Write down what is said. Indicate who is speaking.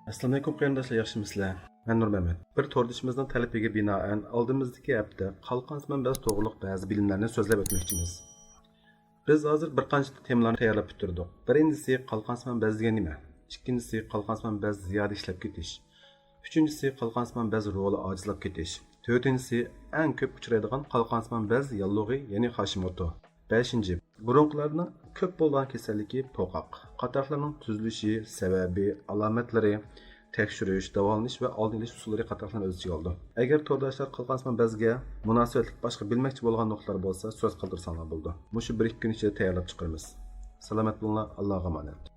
Speaker 1: ئەسسالامۇ قېرىنداشلار, ياخشىمۇسىلەر. مەن نۇرمەمەت. Bir توردىشىمىزنىڭ تەلىپىگە بىنائەن ئالدىمىزدىكى ھەپتە قالقانسىمان بەزى توغرىلىق بەزى بىلىملەرنى سۆزلەپ ئۆتمەكچىمىز. Biz ھازىر بىرقانچە تېمىلارنى تەييارلاپ پۈتتۈردۇق. Birincisi قالقانسىمان بەزى دىگەن نىمە. İkincisi قالقانسىمان بەزى زىيادە ئىشلەپ كېتىش. Üçüncüsü قالقانسىمان بەزى رولى ئاجىزلاپ كېتىش. Dördüncüsü en köp uçraydigan قالقانسىمان بەزى yallığı, yani ھاشىمۇتو. Beşinci, burunlarının köp bo'lgan keselliki poqaq. Qatarlarının tüzülüşü, sebebi, alametleri, tekşürüş, davalanish ve aldın ilish usulları qatarlarını öz içine aldı. Eğer tordaşlar قالقانسىمان بەزگە münasibətlik başqa bilmekçi bolğan noktalar bolsa söz qaldırsanlar buldu. Muşu bir iki gün içinde tayyorlab chiqaramiz. Salomat bo'linglar, Allohga emanet.